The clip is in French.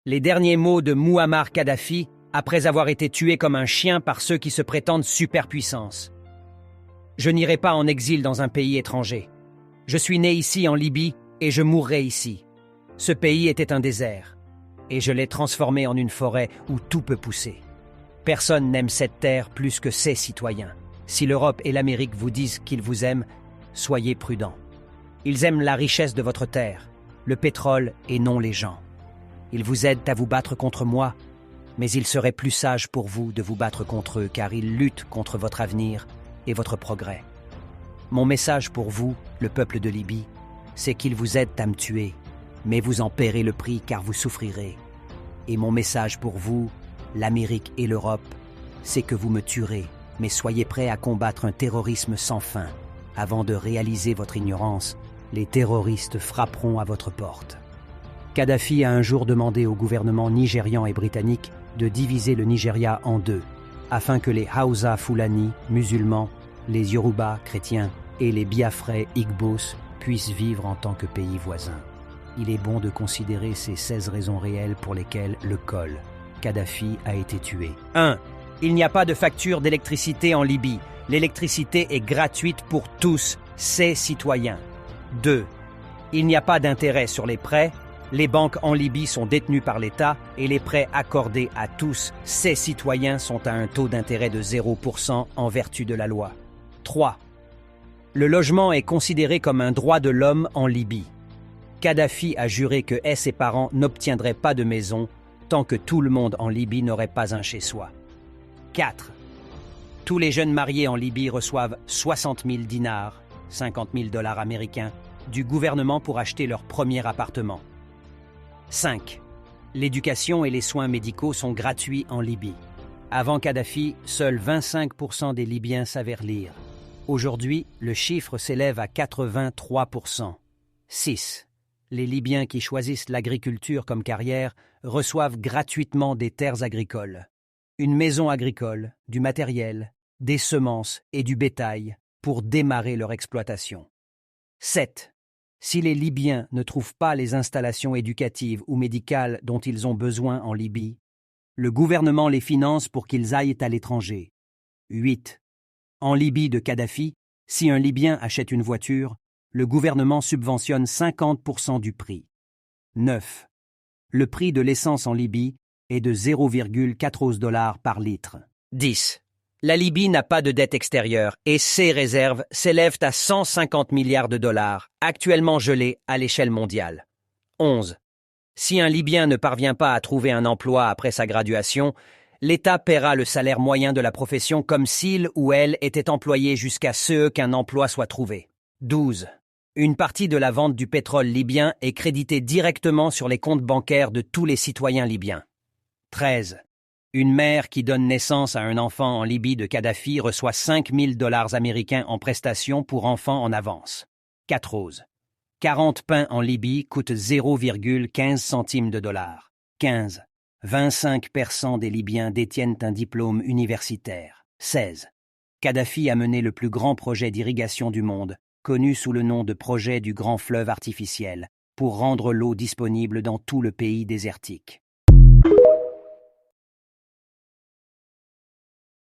Les derniers mots de Mouammar Kadhafi après avoir été tué comme un chien par ceux qui se prétendent superpuissance. Je n'irai pas en exil dans un pays étranger. Je suis né ici en Libye et je mourrai ici. Ce pays était un désert et je l'ai transformé en une forêt où tout peut pousser. Personne n'aime cette terre plus que ses citoyens. Si l'Europe et l'Amérique vous disent qu'ils vous aiment, soyez prudents. Ils aiment la richesse de votre terre, le pétrole et non les gens. Ils vous aident à vous battre contre moi, mais il serait plus sage pour vous de vous battre contre eux car ils luttent contre votre avenir et votre progrès. Mon message pour vous, le peuple de Libye, c'est qu'ils vous aident à me tuer, mais vous en paierez le prix car vous souffrirez. Et mon message pour vous, l'Amérique et l'Europe, c'est que vous me tuerez, mais soyez prêts à combattre un terrorisme sans fin. Avant de réaliser votre ignorance, les terroristes frapperont à votre porte. Kadhafi a un jour demandé au gouvernement nigérian et britannique de diviser le Nigeria en deux, afin que les Hausa Fulani, musulmans, les Yoruba, chrétiens, et les Biafrais, Igbos, puissent vivre en tant que pays voisins. Il est bon de considérer ces 16 raisons réelles pour lesquelles le col, Kadhafi, a été tué. 1. Il n'y a pas de facture d'électricité en Libye. L'électricité est gratuite pour tous ses citoyens. 2. Il n'y a pas d'intérêt sur les prêts. Les banques en Libye sont détenues par l'État et les prêts accordés à tous ses citoyens sont à un taux d'intérêt de 0% en vertu de la loi. 3. Le logement est considéré comme un droit de l'homme en Libye. Kadhafi a juré que ses parents n'obtiendraient pas de maison tant que tout le monde en Libye n'aurait pas un chez-soi. 4. Tous les jeunes mariés en Libye reçoivent 60 000 dinars, 50 000 dollars américains, du gouvernement pour acheter leur premier appartement. 5. L'éducation et les soins médicaux sont gratuits en Libye. Avant Kadhafi, seuls 25% des Libyens savaient lire. Aujourd'hui, le chiffre s'élève à 83%. 6. Les Libyens qui choisissent l'agriculture comme carrière reçoivent gratuitement des terres agricoles, une maison agricole, du matériel, des semences et du bétail pour démarrer leur exploitation. 7. Si les Libyens ne trouvent pas les installations éducatives ou médicales dont ils ont besoin en Libye, le gouvernement les finance pour qu'ils aillent à l'étranger. 8. En Libye de Kadhafi, si un Libyen achète une voiture, le gouvernement subventionne 50% du prix. 9. Le prix de l'essence en Libye est de 0,14 $ par litre. 10. La Libye n'a pas de dette extérieure et ses réserves s'élèvent à 150 milliards de dollars, actuellement gelées à l'échelle mondiale. 11. Si un Libyen ne parvient pas à trouver un emploi après sa graduation, l'État paiera le salaire moyen de la profession comme s'il ou elle était employé jusqu'à ce qu'un emploi soit trouvé. 12. Une partie de la vente du pétrole libyen est créditée directement sur les comptes bancaires de tous les citoyens libyens. 13. Une mère qui donne naissance à un enfant en Libye de Kadhafi reçoit 5 000 dollars américains en prestations pour enfants en avance. 14. 40 pains en Libye coûtent 0,15 centimes de dollar. 15. 25% des Libyens détiennent un diplôme universitaire. 16. Kadhafi a mené le plus grand projet d'irrigation du monde, connu sous le nom de projet du Grand Fleuve artificiel, pour rendre l'eau disponible dans tout le pays désertique.